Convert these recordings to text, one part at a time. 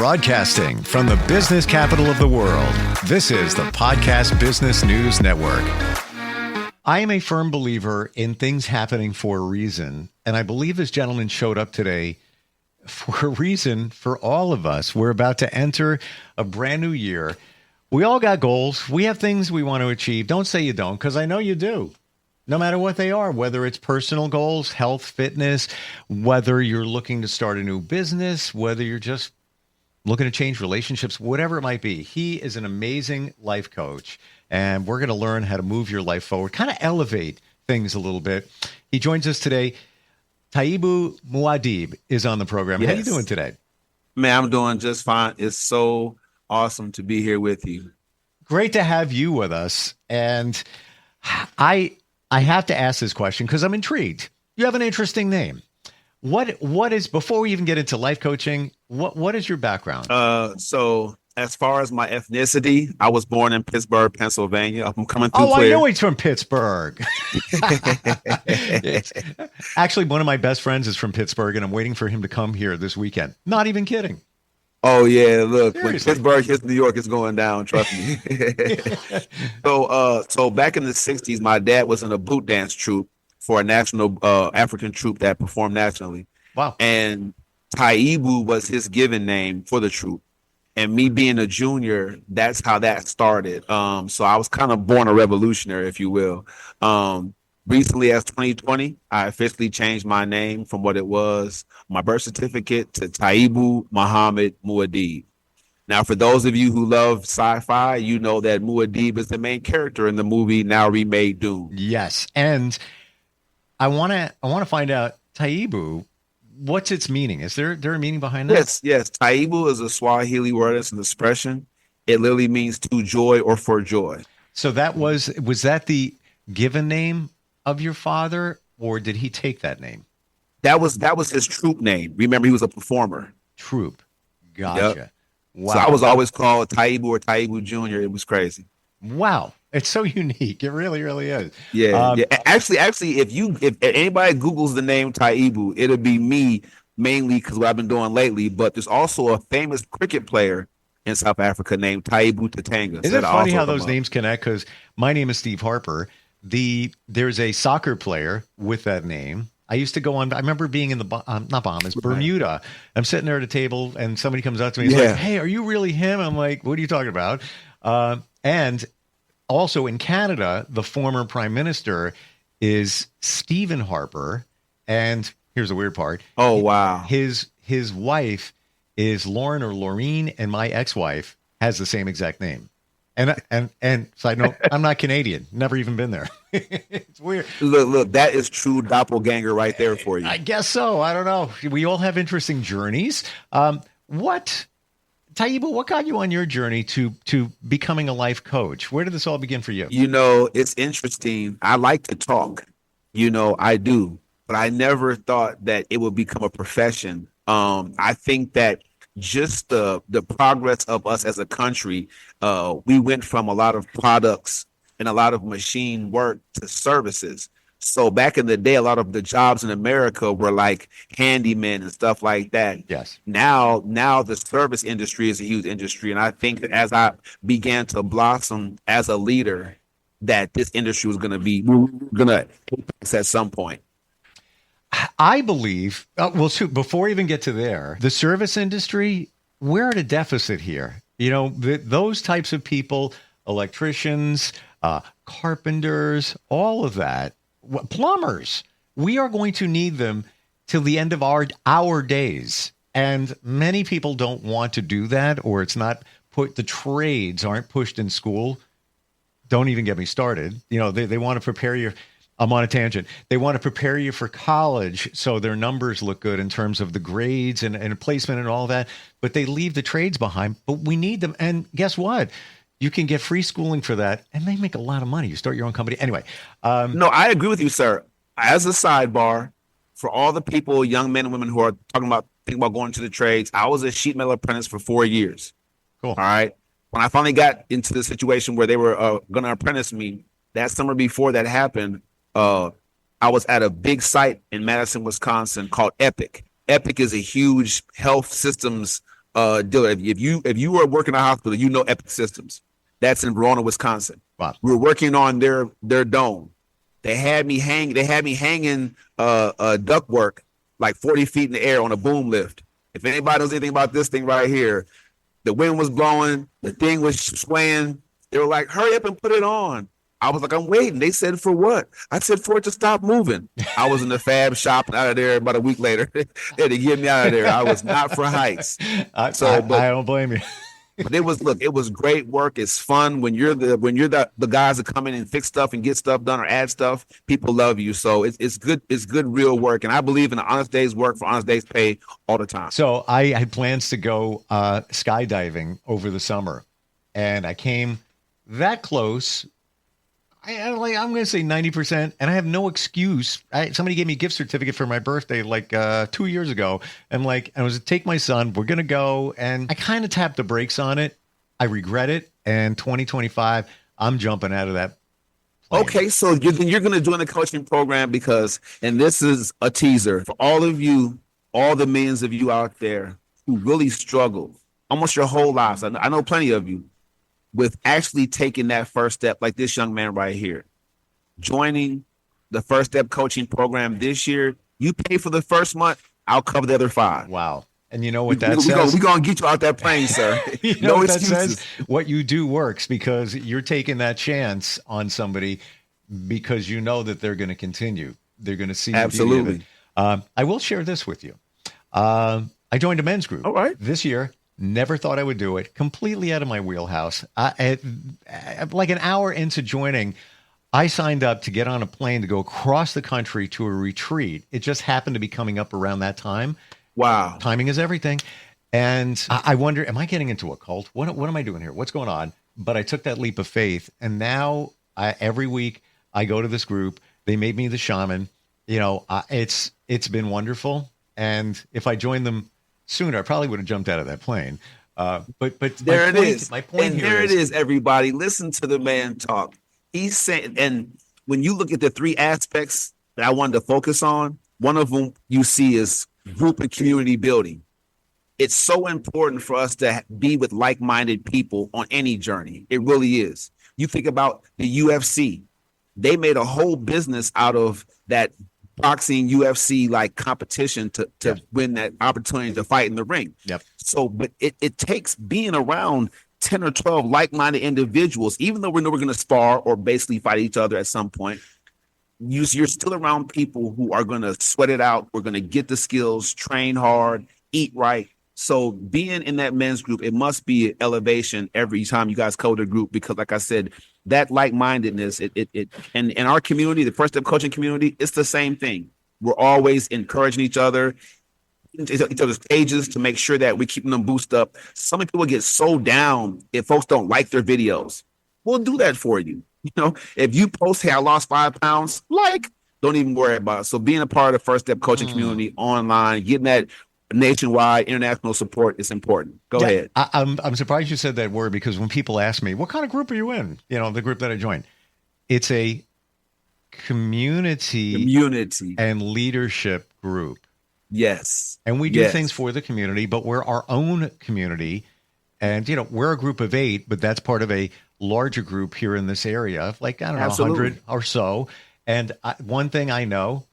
Broadcasting from the business capital of the world, this is the Podcast Business News Network. I am a firm believer in things happening for a reason, and I believe this gentleman showed up today for a reason for all of us. We're about to enter a brand new year. We all got goals. We have things we want to achieve. Don't say you don't, because I know you do. No matter what they are, whether it's personal goals, health, fitness, whether you're looking to start a new business, whether you're just looking to change relationships, whatever it might be. He is an amazing life coach, and we're going to learn how to move your life forward, kind of elevate things a little bit. He joins us today. Taibu Muad'Dib is on the program. Yes. How are you doing today? Man, I'm doing just fine. It's so awesome to be here with you. Great to have you with us. And I have to ask this question because I'm intrigued. You have an interesting name. What is, before we even get into life coaching, what is your background? So as far as my ethnicity, I was born in Pittsburgh, Pennsylvania. I'm coming through clear. I know he's from Pittsburgh. Actually, one of my best friends is from Pittsburgh, and I'm waiting for him to come here this weekend. Not even kidding. Oh, yeah. Look, Seriously. When Pittsburgh hits New York, it's going down. Trust me. So back in the 60s, my dad was in a boot dance troupe for a national African troupe that performed nationally. Wow. And Taibu was his given name for the troupe. And me being a junior, that's how that started. So I was kind of born a revolutionary, if you will. Recently, as 2020, I officially changed my name from what it was, my birth certificate, to Taibu Muhammad Muad'Dib. Now, for those of you who love sci-fi, you know that Muad'Dib is the main character in the movie now remade Dune. Yes, and I want to find out, Taibu, what's its meaning? Is there a meaning behind that? Yes. Taibu is a Swahili word. It's an expression. It literally means to joy or for joy. So that was that the given name of your father, or did he take that name? That was his troupe name. Remember, he was a performer. Troupe. Gotcha. Yep. Wow. So I was always called Taibu or Taibu Jr. It was crazy. Wow. It's so unique. It really, really is. Yeah. Actually, if anybody Googles the name Taibu, it'll be me mainly because what I've been doing lately. But there's also a famous cricket player in South Africa named Taibu Tatanga. Isn't it funny how those names connect? Because my name is Steve Harper. There's a soccer player with that name. I used to go on. I remember being in the not Bahamas, Bermuda. I'm sitting there at a table, and somebody comes up to me. He's like, "Hey, are you really him?" I'm like, "What are you talking about?" And also in Canada, the former prime minister is Stephen Harper, and here's the weird part. Oh wow! His wife is Lauren or Laureen, and my ex-wife has the same exact name. And side note, I'm not Canadian. Never even been there. It's weird. Look, that is true doppelganger right there for you. I guess so. I don't know. We all have interesting journeys. Taibu, what got you on your journey to becoming a life coach? Where did this all begin for you? You know, it's interesting. I like to talk. You know, I do. But I never thought that it would become a profession. I think that just the progress of us as a country, we went from a lot of products and a lot of machine work to services. So back in the day, a lot of the jobs in America were like handymen and stuff like that. Yes. Now the service industry is a huge industry. And I think that as I began to blossom as a leader, that this industry was going to at some point. I believe, before we even get to there, the service industry, we're at a deficit here. You know, those types of people, electricians, carpenters, all of that, plumbers, we are going to need them till the end of our days. And many people don't want to do that, or it's not the trades aren't pushed in school. Don't even get me started. You know, they want to prepare you. I'm on a tangent. They want to prepare you for college so their numbers look good in terms of the grades and placement and all that, but they leave the trades behind. But we need them. And guess what? You can get free schooling for that, and they make a lot of money. You start your own company. Anyway. No, I agree with you, sir. As a sidebar, for all the people, young men and women who are thinking about going to the trades, I was a sheet metal apprentice for 4 years. Cool. All right. When I finally got into the situation where they were going to apprentice me, that summer before that happened, I was at a big site in Madison, Wisconsin called Epic. Epic is a huge health systems Dylan, if you were working in a hospital, you know Epic Systems. That's in Verona, Wisconsin. Wow. We were working on their dome. They had me hanging ductwork like 40 feet in the air on a boom lift. If anybody knows anything about this thing right here, the wind was blowing, the thing was swaying. They were like, hurry up and put it on. I was like, I'm waiting. They said, for what? I said, for it to stop moving. I was in the fab shop and out of there about a week later. They had to get me out of there. I was not for heights. I don't blame you. But it was great work. It's fun when you're the guys that come in and fix stuff and get stuff done or add stuff. People love you. So it's good real work. And I believe in the honest day's work for honest day's pay all the time. So I had plans to go skydiving over the summer, and I came that close. I'm going to say 90%, and I have no excuse. Somebody gave me a gift certificate for my birthday 2 years ago. And I was to take my son. We're going to go, and I kind of tapped the brakes on it. I regret it. And 2025, I'm jumping out of that plane. Okay, so you're going to join the coaching program because, and this is a teaser for all of you, all the millions of you out there who really struggle almost your whole lives. I know plenty of you, with actually taking that first step, like this young man right here, joining the First Step coaching program this year. You pay for the first month, I'll cover the other 5. Wow. And you know what that says? We're going to get you out that plane, sir. You know what that says? What you do works, because you're taking that chance on somebody because you know that they're going to continue. They're going to see. Absolutely. I will share this with you. I joined a men's group. All right. This year. Never thought I would do it. Completely out of my wheelhouse. Like an hour into joining, I signed up to get on a plane to go across the country to a retreat. It just happened to be coming up around that time. Wow. Timing is everything. And I wonder, am I getting into a cult? What am I doing here? What's going on? But I took that leap of faith. And now every week I go to this group. They made me the shaman. It's been wonderful. And if I joined them sooner, I probably would have jumped out of that plane. But there it is. My point and here there it is, everybody. Listen to the man talk. He's saying, and when you look at the 3 aspects that I wanted to focus on, one of them you see is group and community building. It's so important for us to be with like-minded people on any journey. It really is. You think about the UFC. They made a whole business out of that boxing UFC competition to win that opportunity to fight in the ring. Yep. So, but it takes being around 10 or 12 like-minded individuals, even though we know we're going to spar or basically fight each other at some point. You're still around people who are going to sweat it out. We're going to get the skills, train hard, eat right. So being in that men's group, it must be an elevation every time you guys code a group, because like I said, that like-mindedness, and in our community, the First Step coaching community, it's the same thing. We're always encouraging each other, each other's pages to make sure that we're keeping them boosted up. Some people get so down if folks don't like their videos. We'll do that for you. If you post, hey, I lost 5 pounds, don't even worry about it. So being a part of the First Step coaching community online, getting that nationwide international support is important. Go ahead. I'm surprised you said that word, because when people ask me, what kind of group are you in? The group that I joined, it's a community and leadership group. Yes. And we do things for the community, but we're our own community. And, we're a group of 8, but that's part of a larger group here in this area of 100 or so. And one thing I know,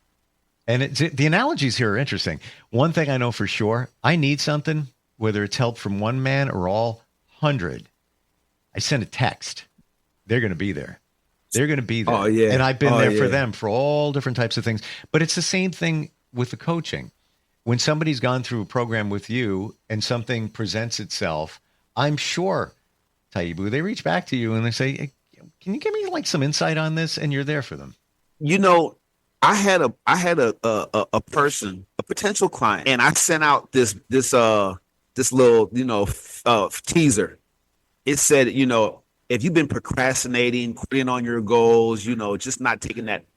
and the analogies here are interesting. One thing I know for sure, I need something, whether it's help from one man or all 100. I send a text. They're going to be there. They're going to be there. Oh, yeah. And I've been there for them for all different types of things. But it's the same thing with the coaching. When somebody's gone through a program with you and something presents itself, I'm sure, Taibu, they reach back to you and they say, hey, can you give me some insight on this? And you're there for them. I had a person, a potential client, and I sent out this little teaser. It said, if you've been procrastinating, quitting on your goals, just not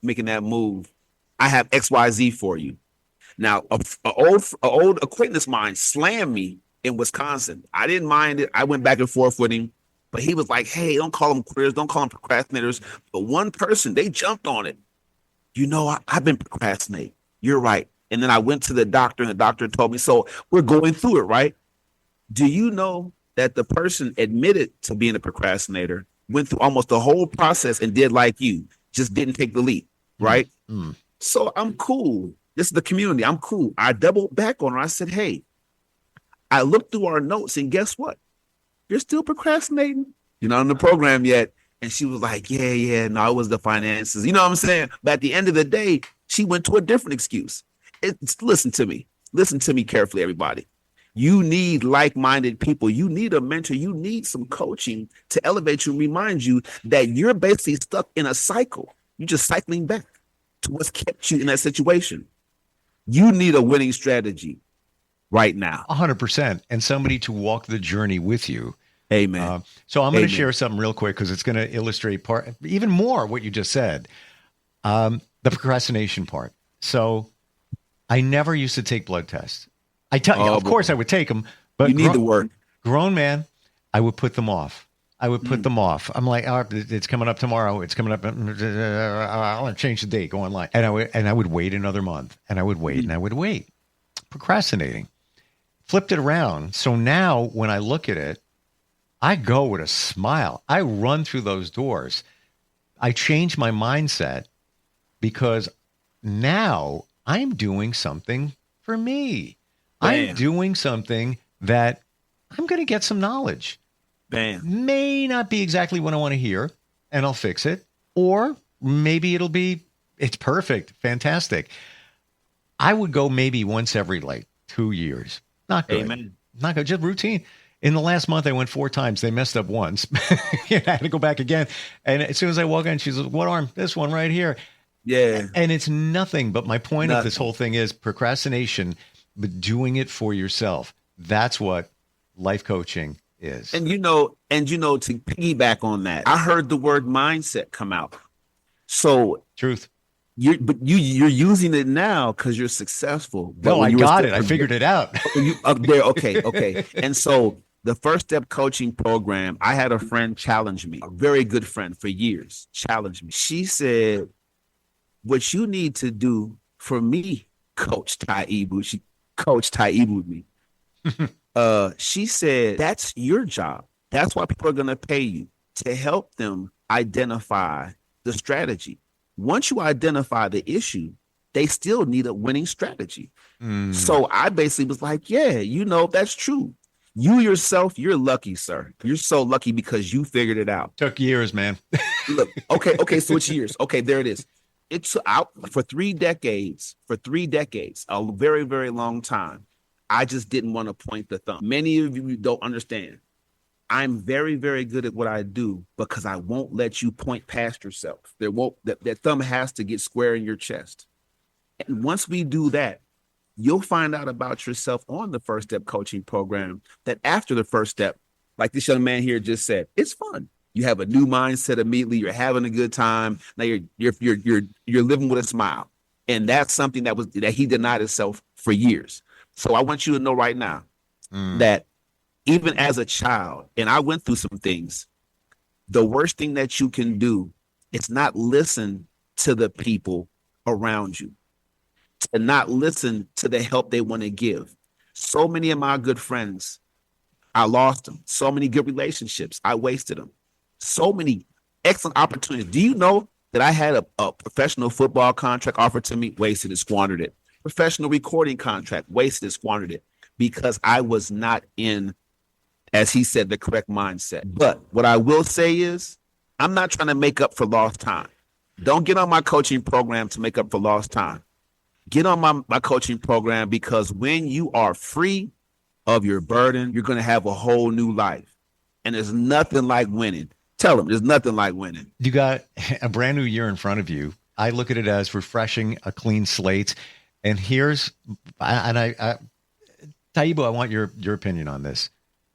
making that move, I have XYZ for you. Now, an old acquaintance of mine slammed me in Wisconsin. I didn't mind it. I went back and forth with him, but he was like, hey, don't call them quitters, don't call them procrastinators. But one person, they jumped on it. I've been procrastinating. You're right. And then I went to the doctor, and the doctor told me, so we're going through it, right? Do you know that the person admitted to being a procrastinator, went through almost the whole process and did like you, just didn't take the leap, right? Mm. So I'm cool. This is the community. I'm cool. I doubled back on her. I said, hey, I looked through our notes and guess what? You're still procrastinating. You're not in the program yet. And she was like, yeah, no, it was the finances. You know what I'm saying? But at the end of the day, she went to a different excuse. Listen to me. Listen to me carefully, everybody. You need like-minded people. You need a mentor. You need some coaching to elevate you and remind you that you're basically stuck in a cycle. You're just cycling back to what's kept you in that situation. You need a winning strategy right now. 100%. And somebody to walk the journey with you. Amen. So I'm going to share something real quick because it's going to illustrate even more what you just said. The procrastination part. So I never used to take blood tests. I tell you, of course I would take them, but you need the work. Grown man, I would put them off. I'm like, oh, it's coming up tomorrow. It's coming up. I'll change the date. Go online. And I would wait another month, and I would wait, and I would wait. Procrastinating. Flipped it around. So now when I look at it, I go with a smile. I run through those doors. I change my mindset because now I'm doing something for me. Bam. I'm doing something that I'm going to get some knowledge. Bam. May not be exactly what I want to hear, and I'll fix it. Or maybe it's perfect, fantastic. I would go maybe once every 2 years. Not good. Amen. Not good, just routine. In the last month, I went 4 times. They messed up once. I had to go back again. And as soon as I walk in, she's like, what arm? This one right here. Yeah. And it's nothing. But my point of this whole thing is procrastination, but doing it for yourself. That's what life coaching is. And to piggyback on that, I heard the word mindset come out. So truth. You're using it now because you're successful. No, I got it. I figured it out. Okay. And so the First Step Coaching Program, I had a friend challenge me, a very good friend for years, challenged me. She said, what you need to do for me, Coach Taibu, she coached Taibu with me. She said, that's your job. That's why people are going to pay you, to help them identify the strategy. Once you identify the issue, they still need a winning strategy. So I basically was like, yeah, that's true. You yourself, you're lucky, sir. You're so lucky because you figured it out. Took years, man. Look, okay, so it's years. Okay, there it is. It's out for 3 decades, a very, very long time. I just didn't want to point the thumb. Many of you don't understand. I'm very, very good at what I do because I won't let you point past yourself. That thumb has to get square in your chest. And once we do that, you'll find out about yourself on the First Step Coaching Program that after the first step, like this young man here just said, it's fun. You have a new mindset immediately. You're having a good time. Now you're living with a smile. And that's something that he denied himself for years. So I want you to know right now that even as a child, and I went through some things, the worst thing that you can do is not listen to the people around you, to not listen to the help they want to give. So many of my good friends, I lost them. So many good relationships, I wasted them. So many excellent opportunities. Do you know that I had a professional football contract offered to me, wasted and squandered it. Professional recording contract, wasted and squandered it because I was not in, as he said, the correct mindset. But what I will say is I'm not trying to make up for lost time. Don't get on my coaching program to make up for lost time. Get on my coaching program because when you are free of your burden, you're going to have a whole new life. And there's nothing like winning. Tell them there's nothing like winning. You got a brand new year in front of you. I look at it as refreshing, a clean slate. And Taibu, I want your opinion on this.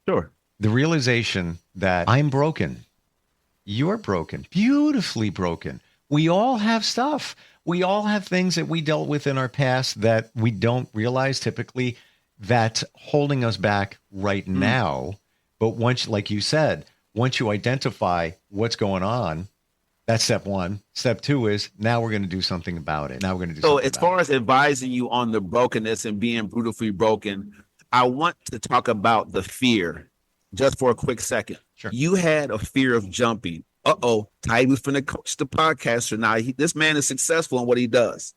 Sure. The realization that I'm broken. You're broken, beautifully broken. We all have stuff. We all have things that we dealt with in our past that we don't realize typically that's holding us back right now. But once, like you said, once you identify what's going on, that's step 1. Step 2 is now we're going to do something about it. Now we're going to do something about it. So as far as advising you on the brokenness and being beautifully broken, I want to talk about the fear just for a quick second. Sure. You had a fear of jumping. Taibu's finna coach the podcaster now. This man is successful in what he does.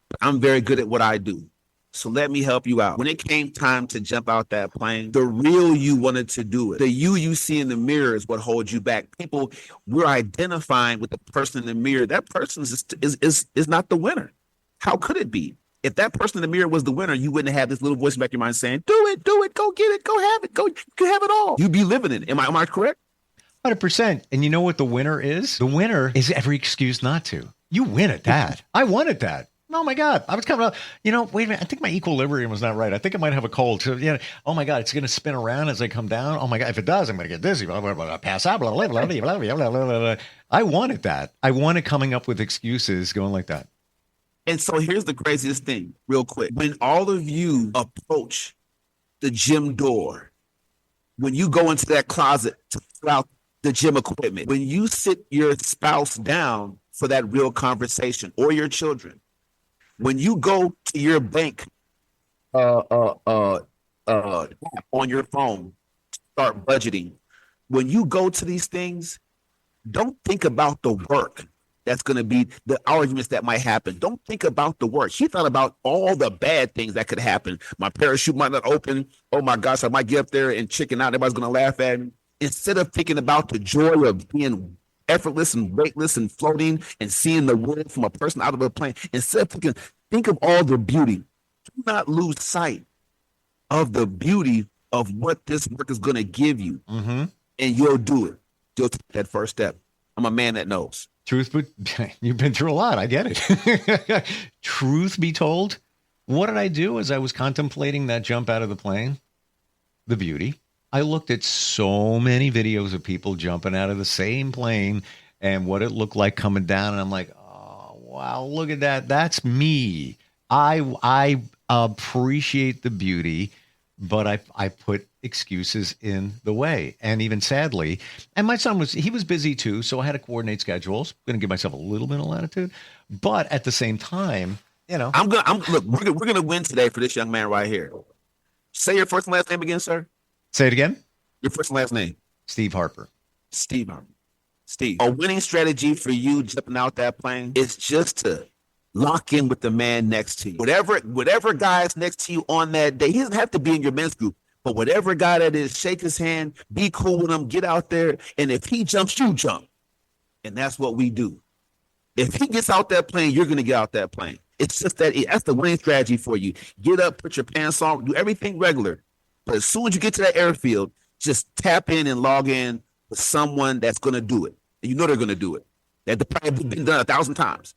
But I'm very good at what I do. So let me help you out. When it came time to jump out that plane, the real you wanted to do it. The you see in the mirror is what holds you back. People, we're identifying with the person in the mirror. That person is not the winner. How could it be? If that person in the mirror was the winner, you wouldn't have this little voice in the back of your mind saying, do it, go get it, go have it, you can have it all. You'd be living it. Am I correct? 100%. And you know what the winner is? The winner is every excuse not to. You win at that. I won at that. Oh my God. I was coming up, wait a minute. I think my equilibrium was not right. I think I might have a cold. So, oh my God, it's going to spin around as I come down. Oh my God. If it does, I'm going to get dizzy. Blah, blah, blah, pass out. Blah, blah, blah, blah, blah, blah, blah, blah. I won at that. I won at coming up with excuses going like that. And so here's the craziest thing, real quick. When all of you approach the gym door, when you go into that closet to pull out the gym equipment, when you sit your spouse down for that real conversation or your children, when you go to your bank on your phone to start budgeting, when you go to these things, don't think about the work that's going to be the arguments that might happen. Don't think about the work. He thought about all the bad things that could happen. My parachute might not open. Oh my gosh, I might get up there and chicken out. Everybody's going to laugh at me. Instead of thinking about the joy of being effortless and weightless and floating and seeing the world from a person out of a plane, instead of thinking, think of all the beauty. Do not lose sight of the beauty of what this work is going to give you. Mm-hmm. And you'll do it. You'll take that first step. I'm a man that knows. Truth, but you've been through a lot. I get it. Truth be told, what did I do as I was contemplating that jump out of the plane? The beauty. I looked at so many videos of people jumping out of the same plane and what it looked like coming down. And I'm like, oh, wow, look at that. That's me. I appreciate the beauty, but I put excuses in the way. And even sadly, and my son was busy too. So I had to coordinate schedules. I'm going to give myself a little bit of latitude, but at the same time, look, we're going to win today for this young man right here. Say your first and last name again, sir. Say it again. Your first and last name. Steve Harper. Steve Harper. Steve. A winning strategy for you jumping out that plane is just to lock in with the man next to you. Whatever guy is next to you on that day, he doesn't have to be in your men's group, but whatever guy that is, shake his hand, be cool with him, get out there, and if he jumps, you jump. And that's what we do. If he gets out that plane, you're going to get out that plane. It's just that's the winning strategy for you. Get up, put your pants on, do everything regular. But as soon as you get to that airfield, just tap in and log in with someone that's going to do it. And you know they're going to do it. They've probably been done 1,000 times.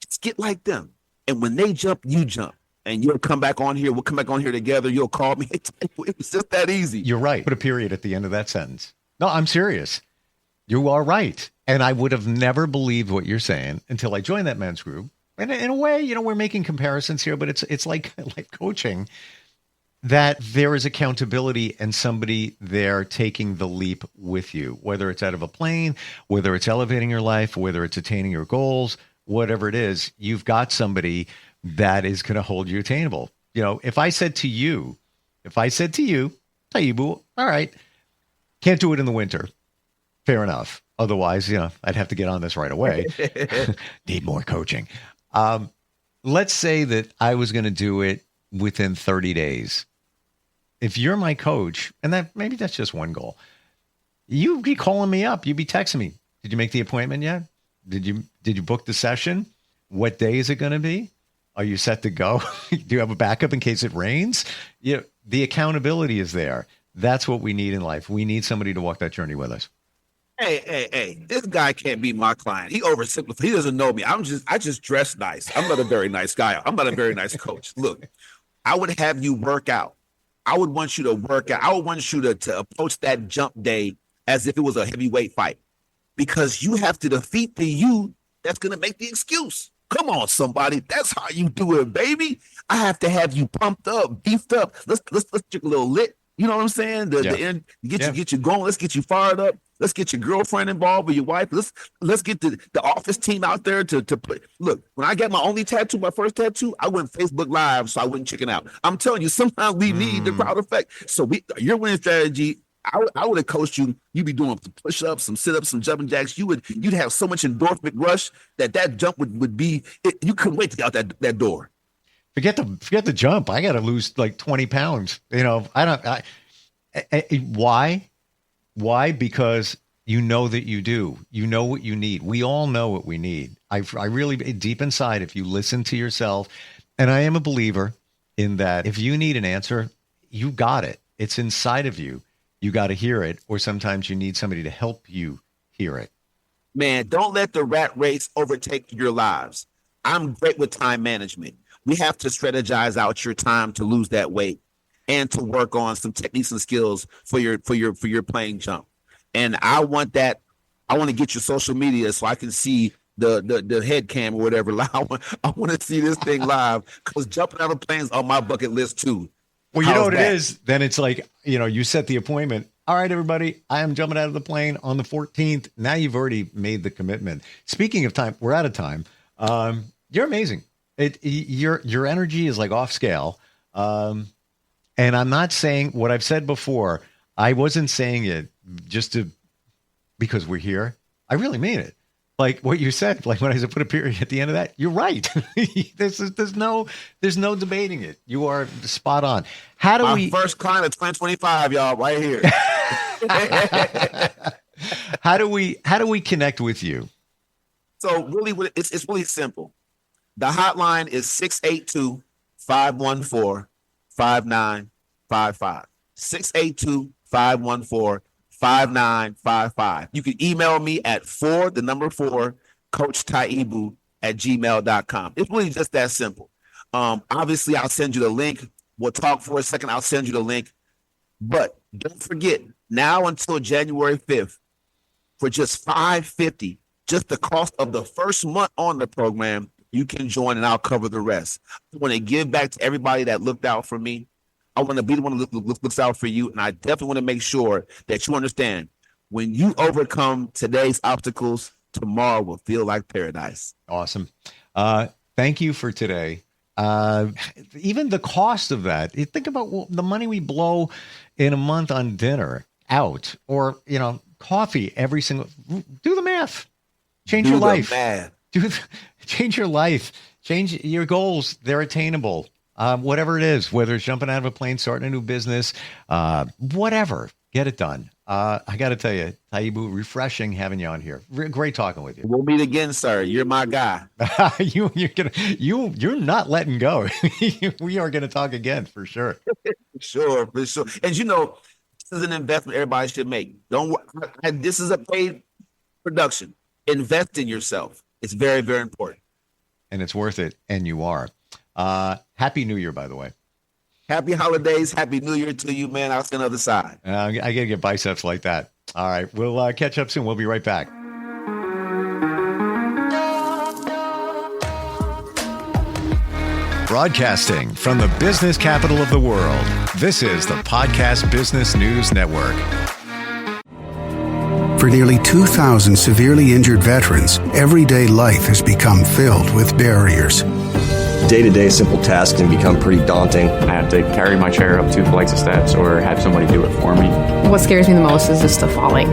Just get like them. And when they jump, you jump. And you'll come back on here. We'll come back on here together. You'll call me. It was just that easy. You're right. Put a period at the end of that sentence. No, I'm serious. You are right. And I would have never believed what you're saying until I joined that men's group. And in a way, we're making comparisons here, but it's like coaching, that there is accountability and somebody there taking the leap with you, whether it's out of a plane, whether it's elevating your life, whether it's attaining your goals, whatever it is, you've got somebody that is going to hold you attainable. If I said to you, Taibu, all right, can't do it in the winter. Fair enough. Otherwise, I'd have to get on this right away. Need more coaching. Let's say that I was going to do it within 30 days. If you're my coach, and maybe that's just one goal, you'd be calling me up. You'd be texting me. Did you make the appointment yet? Did you book the session? What day is it going to be? Are you set to go? Do you have a backup in case it rains? The accountability is there. That's what we need in life. We need somebody to walk that journey with us. Hey, this guy can't be my client. He oversimplified. He doesn't know me. I just dress nice. I'm not a very nice guy. I'm not a very nice coach. Look, I would have you work out. I would want you to work out. I would want you to approach that jump day as if it was a heavyweight fight, because you have to defeat the you that's going to make the excuse. Come on, somebody. That's how you do it, baby. I have to have you pumped up, beefed up. Let's get a little lit. You know what I'm saying? Get you going. Let's get you fired up. Let's get your girlfriend involved with your wife. Let's get the office team out there to play. Look, when I got my first tattoo, I went Facebook Live so I wouldn't chicken out. I'm telling you, sometimes we need the crowd effect. So your winning strategy, I would have coached you. You'd be doing some push-ups, some sit-ups, some jumping jacks. You'd have so much endorphin rush that jump would be. You couldn't wait to get out that door. Forget the jump. I got to lose like 20 pounds. Why? Why? Because you know that you do. You know what you need. We all know what we need. I really, deep inside, if you listen to yourself, and I am a believer in that, if you need an answer, you got it. It's inside of you. You got to hear it, or sometimes you need somebody to help you hear it. Man, don't let the rat race overtake your lives. I'm great with time management. We have to strategize out your time to lose that weight and to work on some techniques and skills for your playing jump. And I want that. I want to get your social media so I can see the head cam or whatever. I want to see this thing live, because jumping out of planes on my bucket list too. Well, you know what it is? Then it's like, you set the appointment. All right, everybody, I am jumping out of the plane on the 14th. Now you've already made the commitment. Speaking of time, we're out of time. You're amazing. Your energy is like off scale. And I'm not saying what I've said before. I wasn't saying it because we're here. I really mean it. Like what you said, like when I said put a period at the end of that, you're right. There's no debating it. You are spot on. How do we first client of 2025, y'all, right here. How do we connect with you? So really, it's really simple. The hotline is 682-514-5955. 682-514-5955. You can email me at 4 Coach Taibu @gmail.com. It's really just that simple. Obviously, I'll send you the link. We'll talk for a second. I'll send you the link. But don't forget, now until January 5th, for just $550, just the cost of the first month on the program, you can join and I'll cover the rest. I want to give back to everybody that looked out for me. I want to be the one that looks out for you. And I definitely want to make sure that you understand, when you overcome today's obstacles, tomorrow will feel like paradise. Awesome. Thank you for today. Even the cost of that, you think about the money we blow in a month on dinner out, or, coffee every single, do the math, change your life. Change your life, change your goals. They're attainable. Whatever it is, whether it's jumping out of a plane, starting a new business, whatever, get it done. I got to tell you, Taibu, refreshing having you on here. Great talking with you. We'll meet again, sir. You're my guy. You're not letting go. We are going to talk again for sure. For sure. And this is an investment everybody should make. This is a paid production. Invest in yourself. It's very, very important. And it's worth it. And you are. Happy New Year, by the way. Happy holidays. Happy New Year to you, man. I'll see you on the other side. I got to get biceps like that. All right. We'll catch up soon. We'll be right back. Broadcasting from the business capital of the world, this is the Podcast Business News Network. For nearly 2,000 severely injured veterans, everyday life has become filled with barriers. Day-to-day simple tasks can become pretty daunting. I have to carry my chair up 2 flights of steps or have somebody do it for me. What scares me the most is just the falling.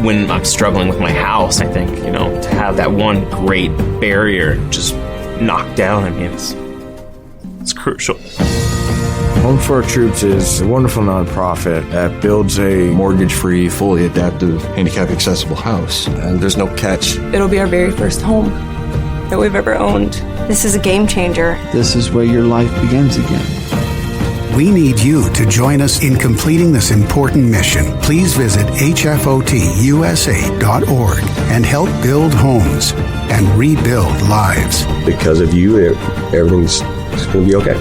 When I'm struggling with my house, I think, to have that one great barrier just knocked down, it's crucial. Home for Our Troops is a wonderful nonprofit that builds a mortgage-free, fully adaptive, handicap-accessible house. And there's no catch. It'll be our very first home that we've ever owned. This is a game changer. This is where your life begins again. We need you to join us in completing this important mission. Please visit hfotusa.org and help build homes and rebuild lives. Because of you, everything's going to be okay.